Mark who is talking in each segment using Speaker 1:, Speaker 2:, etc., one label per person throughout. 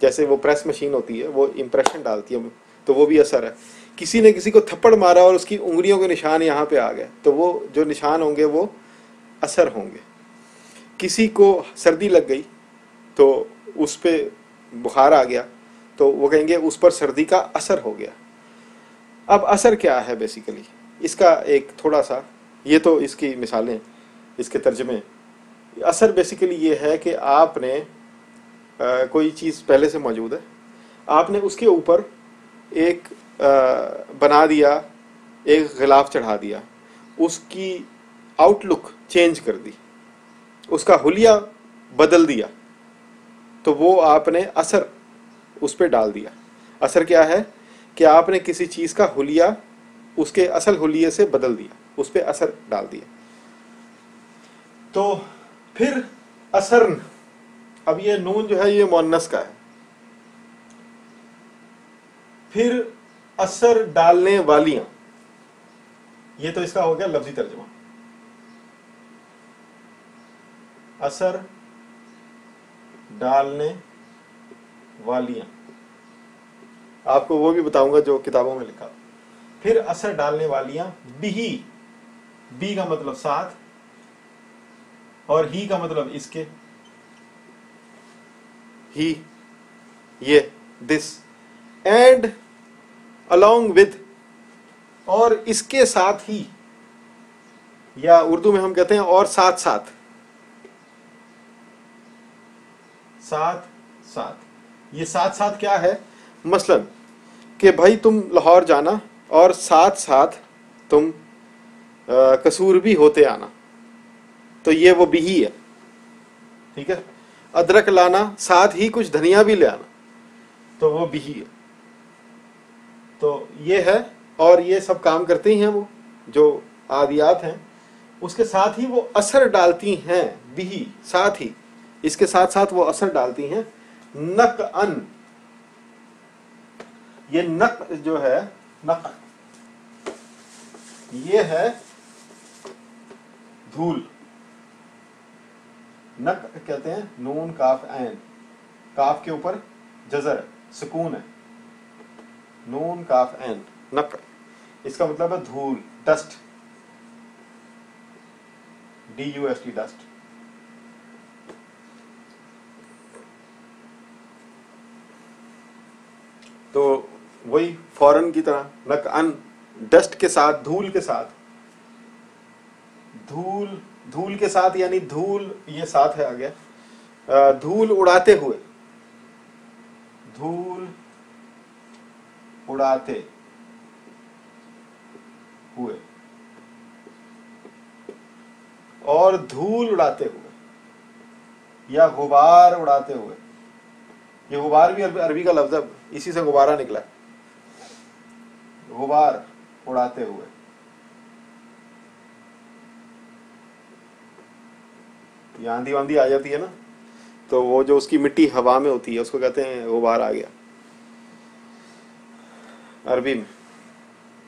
Speaker 1: جیسے وہ press machine ہوتی ہے وہ امپریشن ڈالتی ہے تو وہ بھی اثر ہے. کسی نے کسی کو تھپڑ مارا اور اس کی انگلیوں کے نشان یہاں پہ آ گئے تو وہ جو نشان ہوں گے وہ اثر ہوں گے. کسی کو سردی لگ گئی تو اس پہ بخار آ گیا تو وہ کہیں گے اس پر سردی کا اثر ہو گیا. اب اثر کیا ہے بیسیکلی اس کا ایک تھوڑا سا، یہ تو اس کی مثالیں اس کے ترجمے. اثر بیسیکلی یہ ہے کہ آپ نے کوئی چیز پہلے سے موجود ہے، آپ نے اس کے اوپر ایک بنا دیا، ایک غلاف چڑھا دیا، اس کی آؤٹ لک چینج کر دی، اس کا حلیہ بدل دیا، تو وہ آپ نے اثر اس پہ ڈال دیا. اثر کیا ہے کہ آپ نے کسی چیز کا حلیہ اس کے اصل حلیے سے بدل دیا، اس پہ اثر ڈال دیا. تو پھر اثر، اب یہ نون جو ہے یہ مؤنث کا ہے. پھر اثر ڈالنے والیاں، یہ تو اس کا ہو گیا لفظی ترجمہ. اثر ڈالنے والیاں آپ کو وہ بھی بتاؤں گا جو کتابوں میں لکھا. پھر اثر ڈالنے والیاں بھی، بی کا مطلب ساتھ اور ہی کا مطلب اس کے، ہی یہ دس، اینڈ along with، اور اس کے ساتھ ہی، یا اردو میں ہم کہتے ہیں اور ساتھ ساتھ، ساتھ ساتھ. یہ ساتھ ساتھ کیا ہے؟ مثلا کہ بھائی تم لاہور جانا اور ساتھ ساتھ تم قصور بھی ہوتے آنا، تو یہ وہ بھی ہی ہے. ٹھیک ہے. ادرک لانا، ساتھ ہی کچھ دھنیا بھی لے آنا، تو وہ بھی ہی ہے. تو یہ ہے، اور یہ سب کام کرتے ہیں وہ جو عادیات ہیں، اس کے ساتھ ہی وہ اثر ڈالتی ہیں بھی، ساتھ ہی اس کے ساتھ ساتھ وہ اثر ڈالتی ہیں. نق ان، یہ نق جو ہے، نق یہ ہے دھول. نق کہتے ہیں نون کاف عین، کاف کے اوپر جزر ہے، سکون ہے، نون کاف عین نق. اس کا مطلب ہے دھول، ڈسٹ، DUST ڈسٹ. تو وہی فورن کی طرح نق ان، ڈسٹ کے ساتھ، دھول کے ساتھ، دھول کے ساتھ، یعنی دھول یہ ساتھ ہے آگے، دھول اڑاتے ہوئے، دھول اڑاتے ہوئے، اور دھول اڑاتے ہوئے یا غبار اڑاتے ہوئے. یہ غبار بھی عربی کا لفظ ہے، اسی سے غبارہ نکلا ہے، غبار اڑاتے ہوئے. یہ آندھی واندھی آ جاتی ہے نا، تو وہ جو اس کی مٹی ہوا میں ہوتی ہے اس کو کہتے ہیں غبار آ گیا عربی میں.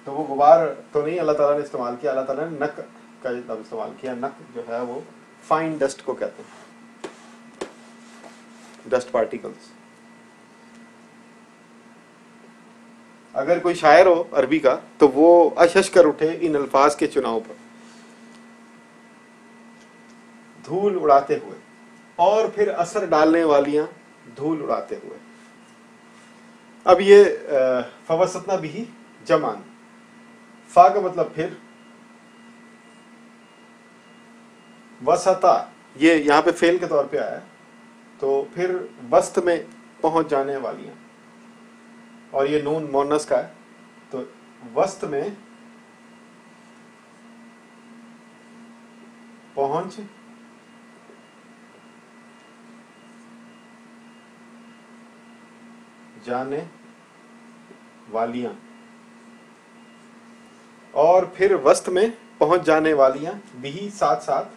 Speaker 1: تو وہ غبار تو نہیں اللہ تعالیٰ نے استعمال کیا، اللہ تعالیٰ نے نق کا لفظ استعمال کیا. نق جو ہے وہ فائن ڈسٹ کو کہتے ہیں، ڈسٹ پارٹیکلز. اگر کوئی شاعر ہو عربی کا تو وہ اشش کر اٹھے ان الفاظ کے چناؤ پر، دھول اڑاتے ہوئے، اور پھر اثر ڈالنے والیاں دھول اڑاتے ہوئے. اب یہ فوسطنا بھی جمعن، فا کا مطلب پھر، وسطا یہ یہاں پہ فعل کے طور پہ آیا ہے، تو پھر وسط میں پہنچ جانے والیاں، اور یہ نون مونس کا ہے، تو وسط میں پہنچ جانے والیاں، اور پھر وسط میں پہنچ جانے والیاں بھی ساتھ ساتھ،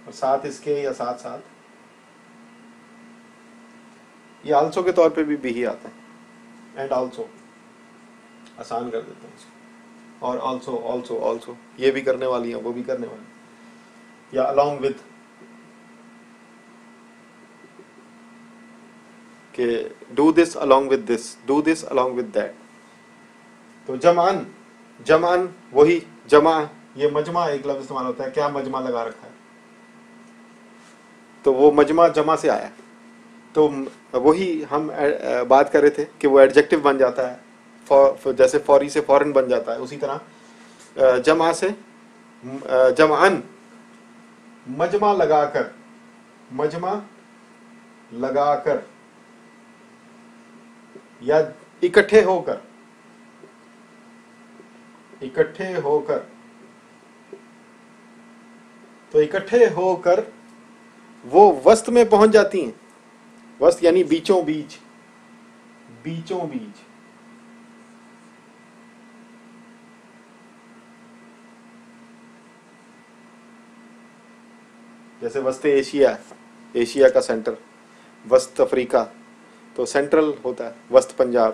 Speaker 1: اور ساتھ اس کے یا ساتھ ساتھ. یہ آلسو کے طور پہ بھی آتا ہے، اینڈ آلسو آسان کر دیتے ہیں اس کو، اور آلسو یہ بھی کرنے والی ہیں وہ بھی کرنے والی، یا along with. کہ do this along with this, do this along with that. تو جمعن، جمعن وہی جمع، یہ مجمع ایک لفظ استعمال ہوتا ہے، کیا مجمع لگا رکھا ہے، تو وہ مجمع جمع سے آیا. تو وہی ہم بات کر رہے تھے کہ وہ ایڈجیکٹو بن جاتا ہے، جیسے فوری سے فوراً بن جاتا ہے، اسی طرح جمع سے جمعن، مجمع لگا کر، مجمع لگا کر یا اکٹھے ہو کر، اکٹھے ہو کر. تو اکٹھے ہو کر وہ وسط میں پہنچ جاتی ہیں. وسط یعنی بیچوں بیچ، بیچوں بیچ. جیسے وسط ایشیا، ایشیا کا سینٹر، وسط افریقہ، تو سینٹرل ہوتا ہے وسط پنجاب.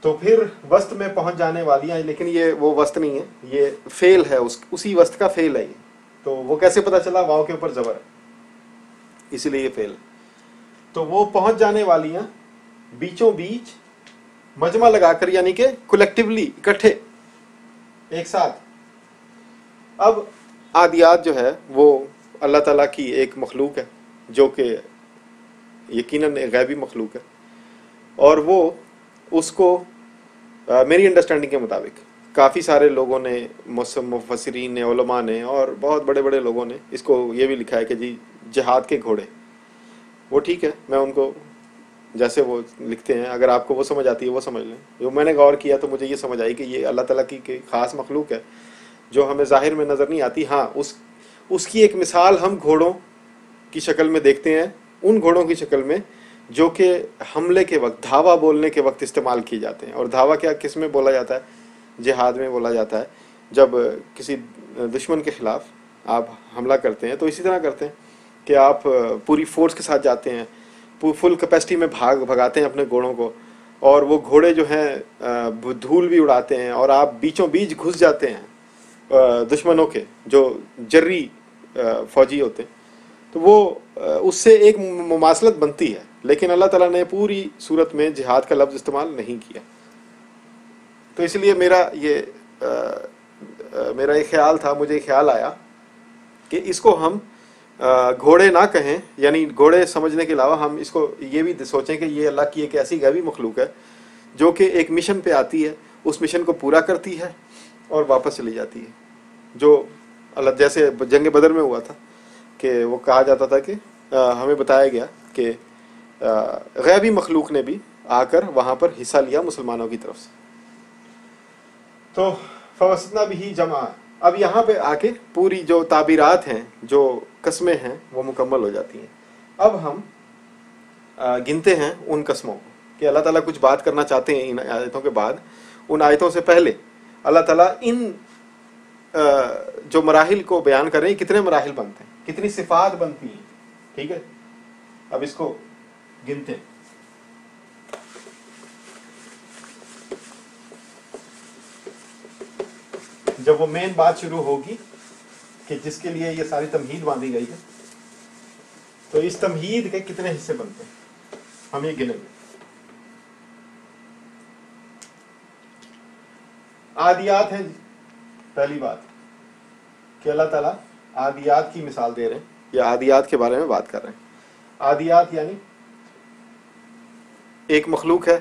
Speaker 1: تو پھر وسط میں پہنچ جانے والی ہیں، لیکن یہ وہ وسط نہیں ہے، یہ فعل ہے، اسی وسط کا فعل ہے یہ. تو وہ کیسے پتا چلا؟ واو کے اوپر زبر ہے، اسی لیے یہ فعل. تو وہ پہنچ جانے والی ہیں بیچوں بیچ، مجمع لگا کر، یعنی کہ کولیکٹیولی، اکٹھے، ایک ساتھ. اب عادیات جو ہے وہ اللہ تعالیٰ کی ایک مخلوق ہے، جو کہ یقیناً غیبی مخلوق ہے، اور وہ اس کو میری انڈرسٹینڈنگ کے مطابق کافی سارے لوگوں نے، مفسرین نے، علماء نے، اور بہت بڑے بڑے لوگوں نے اس کو یہ بھی لکھا ہے کہ جی جہاد کے گھوڑے. وہ ٹھیک ہے، میں ان کو جیسے وہ لکھتے ہیں، اگر آپ کو وہ سمجھ آتی ہے وہ سمجھ لیں. جو میں نے غور کیا تو مجھے یہ سمجھ آئی کہ یہ اللہ تعالیٰ کی خاص مخلوق ہے جو ہمیں ظاہر میں نظر نہیں آتی. ہاں اس کی ایک مثال ہم گھوڑوں کی شکل میں دیکھتے ہیں، ان گھوڑوں کی شکل میں جو کہ حملے کے وقت، دھاوا بولنے کے وقت استعمال کیے جاتے ہیں. اور دھاوا کیا کس میں بولا جاتا ہے؟ جہاد میں بولا جاتا ہے. جب کسی دشمن کے خلاف آپ حملہ کرتے ہیں تو اسی طرح کرتے ہیں کہ آپ پوری فورس کے ساتھ جاتے ہیں، فل کیپیسٹی میں بھگاتے ہیں اپنے گھوڑوں کو، اور وہ گھوڑے جو ہیں دھول بھی اڑاتے ہیں، اور آپ بیچوں بیچ گھس جاتے ہیں دشمنوں کے جو جری فوجی ہوتے ہیں. تو وہ اس سے ایک مماثلت بنتی ہے، لیکن اللہ تعالیٰ نے پوری صورت میں جہاد کا لفظ استعمال نہیں کیا. تو اس لیے میرا یہ خیال تھا، مجھے خیال آیا کہ اس کو ہم گھوڑے نہ کہیں، یعنی گھوڑے سمجھنے کے علاوہ ہم اس کو یہ بھی سوچیں کہ یہ اللہ کی ایک ایسی غیبی مخلوق ہے جو کہ ایک مشن پہ آتی ہے، اس مشن کو پورا کرتی ہے اور واپس چلی جاتی ہے. جو اللہ، جیسے جنگ بدر میں ہوا تھا کہ وہ کہا جاتا تھا کہ ہمیں بتایا گیا کہ غیبی مخلوق نے بھی آ کر وہاں پر حصہ لیا مسلمانوں کی طرف سے. تو فوسطنا بھی جمع. اب یہاں پہ آ کے پوری جو تعبیرات ہیں، جو قسمیں ہیں، وہ مکمل ہو جاتی ہیں. اب ہم گنتے ہیں ان قسموں کو کہ اللہ تعالیٰ کچھ بات کرنا چاہتے ہیں ان آیتوں کے بعد. ان آیتوں سے پہلے اللہ تعالیٰ ان جو مراحل کو بیان کر رہے ہیں، کتنے مراحل بنتے ہیں، کتنی صفات بنتی ہیں. ٹھیک ہے، اب اس کو گنتے ہیں. جب وہ مین بات شروع ہوگی کہ جس کے لیے یہ ساری تمہید باندھی گئی ہے، تو اس تمہید کے کتنے حصے بنتے ہیں ہم یہ گنیں گے. عادیات ہیں پہلی بات کہ اللہ تعالیٰ عادیات کی مثال دے رہے ہیں، یا عادیات کے بارے میں بات کر رہے ہیں. عادیات یعنی ایک مخلوق ہے،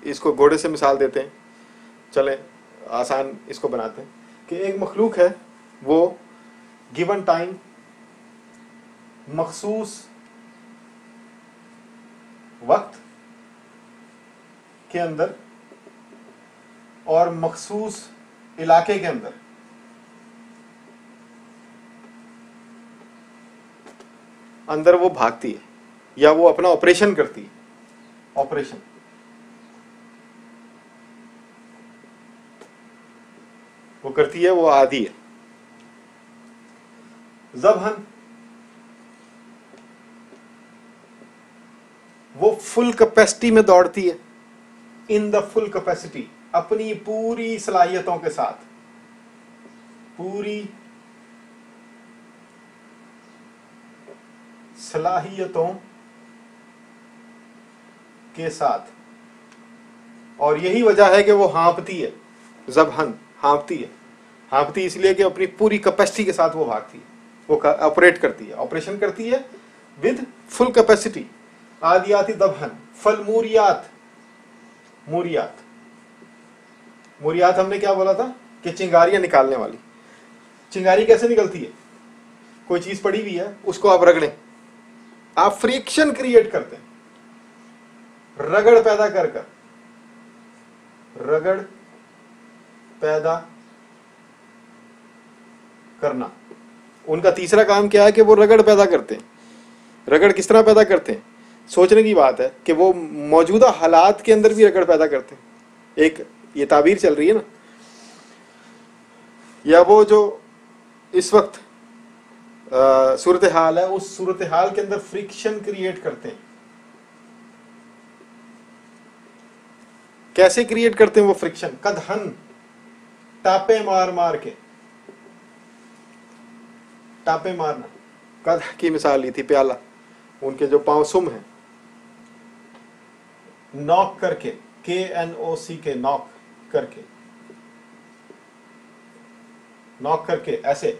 Speaker 1: اس کو گھوڑے سے مثال دیتے ہیں. چلیں آسان اس کو بناتے ہیں کہ ایک مخلوق ہے، وہ گیون ٹائم، مخصوص وقت کے اندر اور مخصوص علاقے کے اندر وہ بھاگتی ہے یا وہ اپنا آپریشن کرتی ہے. آپریشن وہ کرتی ہے، وہ عادی ہے. ذبحن وہ فل کیپیسٹی میں دوڑتی ہے، ان دا فل کیپیسٹی، اپنی پوری صلاحیتوں کے ساتھ، پوری صلاحیتوں کے ساتھ. اور یہی وجہ ہے کہ وہ ہانپتی ہے. ذبحن ہانپتی ہے. ہانپتی اس لیے کہ اپنی پوری کیپیسٹی کے ساتھ وہ بھاگتی ہے, وہ آپریٹ کرتی ہے, آپریشن کرتی ہے ود فل کیپیسٹی. عادیاتی ذبحن. فالموریات, موریات, موریات ہم نے کیا بولا تھا کہ چنگاریاں نکالنے والی. چنگاری کیسے نکلتی ہے؟ کوئی چیز پڑی ہوئی ہے, اس کو آپ رگڑیں, آپ فریکشن کریٹ کرتے ہیں, رگڑ پیدا کر کر, رگڑ پیدا کرنا. ان کا تیسرا کام کیا ہے کہ وہ رگڑ پیدا کرتے ہیں. رگڑ کس طرح پیدا کرتے ہیں؟ سوچنے کی بات ہے کہ وہ موجودہ حالات کے اندر بھی رگڑ پیدا کرتے ہیں. ایک یہ تعبیر چل رہی ہے نا, یا وہ جو اس وقت صورتحال ہے, اس صورتحال کے اندر فریکشن کریٹ کرتے ہیں. کیسے کریٹ کرتے ہیں وہ فریکشن؟ قدحن, ٹاپے مار مار کے, ٹاپے مارنا. قدح کی مثال لی تھی, پیالہ, ان کے جو پاؤں سم ہیں. نوک کر کے, KNOC کے, نوک کر کے, نوک کر کے ایسے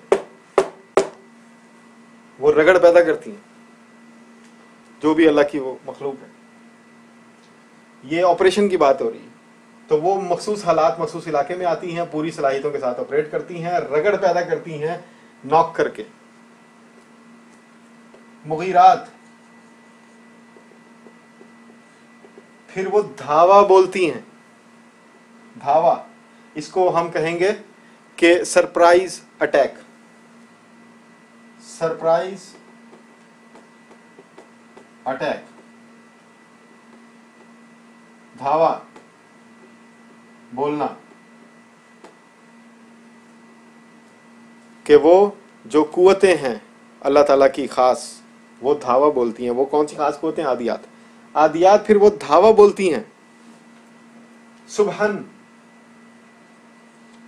Speaker 1: وہ رگڑ پیدا کرتی ہیں, جو بھی اللہ کی وہ مخلوق ہے. یہ آپریشن کی بات ہو رہی ہے. تو وہ مخصوص حالات مخصوص علاقے میں آتی ہیں, پوری صلاحیتوں کے ساتھ آپریٹ کرتی ہیں, رگڑ پیدا کرتی ہیں نوک کر کے. مغیرات, پھر وہ دھاوا بولتی ہیں. دھاوا, اس کو ہم کہیں گے کہ سرپرائز اٹیک. سرپرائز اٹیک, دھاوا بولنا, کہ وہ جو قوتیں ہیں اللہ تعالیٰ کی خاص, وہ دھاوا بولتی ہیں. وہ کون سی خاص قوتیں؟ عادیات. عادیات پھر وہ دھاوا بولتی ہیں. سبحن,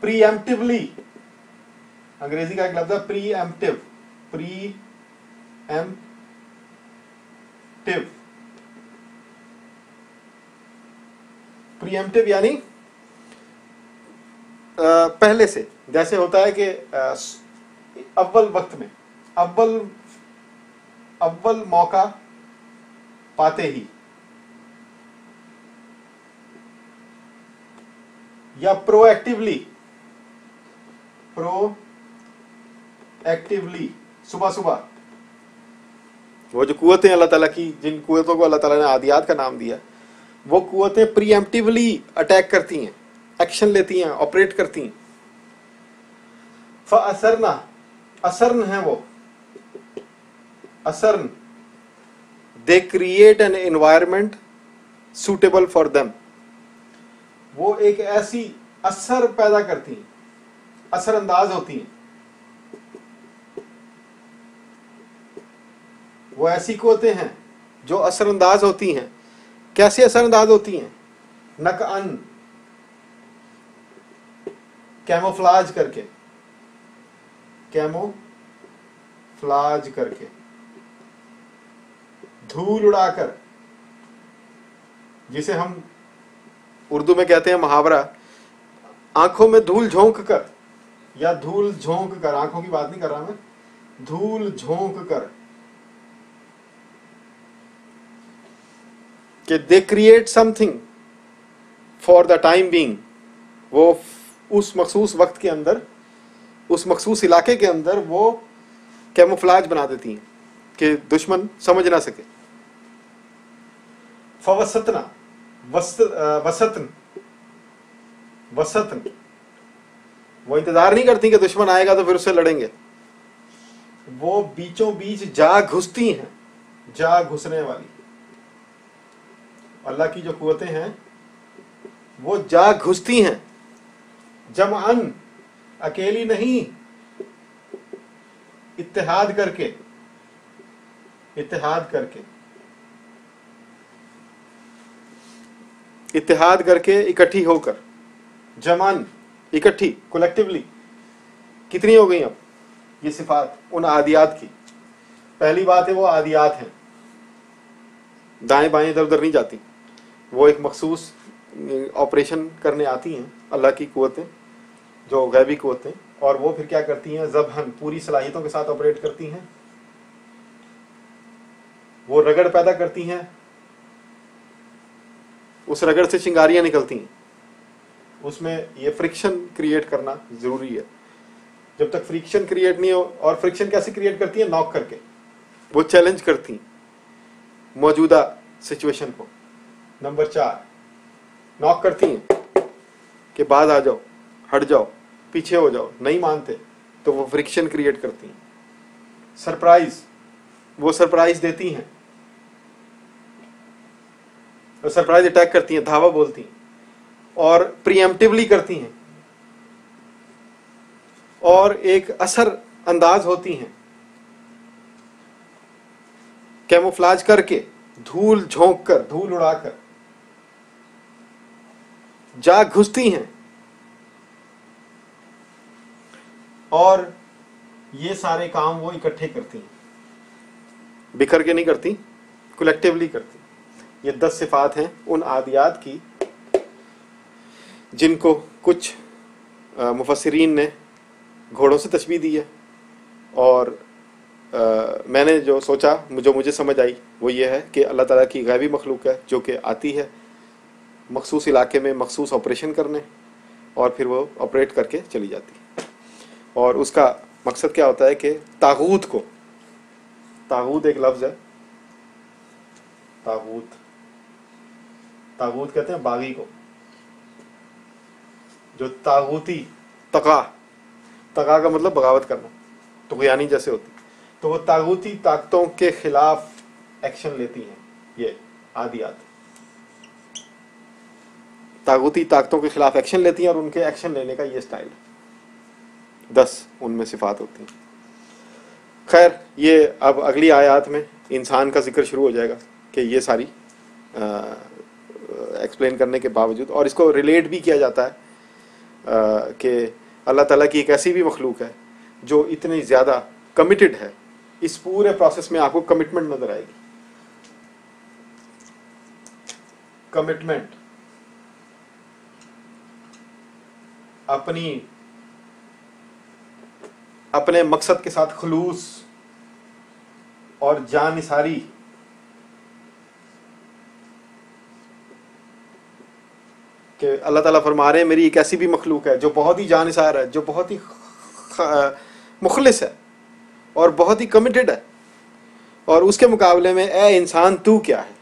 Speaker 1: پری ایمپٹیولی, انگریزی کا ایک لفظ ہے پری ایمپٹیو, پری ایمپٹیو, پری ایمپٹیو یعنی پہلے سے. جیسے ہوتا ہے کہ اول وقت میں, اول موقع پاتے ہی, یا پرو ایکٹیولی, پرو ایکٹیولی, صبح صبح. وہ جو قوتیں اللہ تعالیٰ کی, جن قوتوں کو اللہ تعالیٰ نے عادیات کا نام دیا, وہ قوتیں پری ایمپٹیولی اٹیک کرتی ہیں, ایکشن لیتی ہیں, آپریٹ کرتی ہیں. فَأَثَرْنَا, اثرن ہیں وہ, اثرن, they create an environment suitable for them. وہ ایک ایسی اثر پیدا کرتی ہیں, اثر انداز ہوتی ہیں. وہ ایسی قوتیں ہیں جو اثر انداز ہوتی ہیں. کیسے اثر انداز ہوتی ہیں؟ نقعن, کیموفلاج کر کے, کیموفلاج کر کے, دھول اڑا کر, جسے ہم اردو میں کہتے ہیں محاورہ, آنکھوں میں دھول جھونک کر, یا دھول جھونک کر, آنکھوں کی بات نہیں کر رہا میں, دھول جھونک کر, کہ they create something for the time being. وہ اس مخصوص وقت کے اندر, اس مخصوص علاقے کے اندر وہ کیموفلاج بنا دیتی ہیں کہ دشمن سمجھ نہ سکے. فوسطنا, وسطن, وسطن, وہ انتظار نہیں کرتی کہ دشمن آئے گا تو پھر اس سے لڑیں گے. وہ بیچوں بیچ جا گھستی ہیں, جا گھسنے والی. اللہ کی جو قوتیں ہیں وہ جا گھستی ہیں. جمعن, اکیلی نہیں, اتحاد کر کے, اتحاد کر کے, اتحاد کر کے, اکٹھی ہو کر. جمعن, اکٹھی, کولیکٹیولی. کتنی ہو گئی اب یہ صفات ان عادیات کی؟ پہلی بات ہے وہ عادیات ہیں, دائیں بائیں ادھر ادھر نہیں جاتی. وہ ایک مخصوص آپریشن کرنے آتی ہیں اللہ کی قوتیں جو غیبی قوتیں، اور وہ پھر کیا کرتی ہیں، ذبحً پوری صلاحیتوں کے ساتھ آپریٹ کرتی ہیں، وہ رگڑ پیدا کرتی ہیں، اس رگڑ سے چنگاریاں نکلتی ہیں، اس میں یہ فرکشن کریٹ کرنا ضروری ہے۔ جب تک فرکشن کریٹ نہیں ہو، اور فرکشن کیسے کریٹ کرتی ہیں، ناک کر کے، وہ چیلنج کرتی ہیں موجودہ سچویشن کو۔ نمبر 4، ناک کرتی ہیں کہ بعد آ جاؤ، ہٹ جاؤ، پیچھے ہو جاؤ، نہیں مانتے تو وہ فرکشن کریٹ کرتی ہیں۔ سرپرائز، وہ سرپرائز دیتی ہیں، سرپرائز اٹیک کرتی ہیں، دھاوا بولتی ہیں، اور پریمپٹیولی کرتی ہیں، اور ایک اثر انداز ہوتی ہیں، کیموفلاج کر کے، دھول جھونک کر، دھول اڑا کر جا گھستی ہیں، اور یہ سارے کام وہ اکٹھے کرتی ہیں، بکھر کے نہیں کرتی، کلیکٹیولی کرتی۔ یہ 10 صفات ہیں ان عادیات کی جن کو کچھ مفسرین نے گھوڑوں سے تشبیہ دی ہے، اور میں نے جو سوچا، جو مجھے سمجھ آئی وہ یہ ہے کہ اللہ تعالیٰ کی غیبی مخلوق ہے جو کہ آتی ہے مخصوص علاقے میں مخصوص آپریشن کرنے، اور پھر وہ آپریٹ کر کے چلی جاتی ہے۔ اور اس کا مقصد کیا ہوتا ہے کہ طاغوت کو، طاغوت ایک لفظ ہے، طاغوت، طاغوت کہتے ہیں باغی کو، جو طاغوتی، طغا کا مطلب بغاوت کرنا، طغیانی جیسے ہوتی، تو وہ طاغوتی طاقتوں کے خلاف ایکشن لیتی ہیں۔ یہ عادیات طاغوتی طاقتوں کے خلاف ایکشن لیتی ہیں، اور ان کے ایکشن لینے کا یہ سٹائل ہے۔ 10 ان میں صفات ہوتی ہیں۔ خیر، یہ اب اگلی آیات میں انسان کا ذکر شروع ہو جائے گا کہ یہ ساری ایکسپلین کرنے کے باوجود، اور اس کو ریلیٹ بھی کیا جاتا ہے کہ اللہ تعالیٰ کی ایک ایسی بھی مخلوق ہے جو اتنی زیادہ کمیٹڈ ہے، اس پورے پروسیس میں آپ کو کمٹمنٹ نظر آئے گی، کمٹمنٹ، اپنے مقصد کے ساتھ خلوص اور جان نثاری، کہ اللہ تعالیٰ فرما رہے ہیں میری ایک ایسی بھی مخلوق ہے جو بہت ہی جان نثار ہے، جو بہت ہی مخلص ہے اور بہت ہی کمیٹڈ ہے، اور اس کے مقابلے میں اے انسان تو کیا ہے،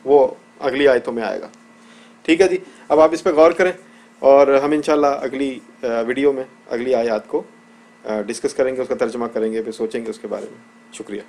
Speaker 1: وہ اگلی آیتوں میں آئے گا۔ ٹھیک ہے جی، اب آپ اس پہ غور کریں، اور ہم انشاءاللہ اگلی ویڈیو میں اگلی آیات کو ڈسکس کریں گے، اس کا ترجمہ کریں گے، پھر سوچیں گے اس کے بارے میں۔ شکریہ۔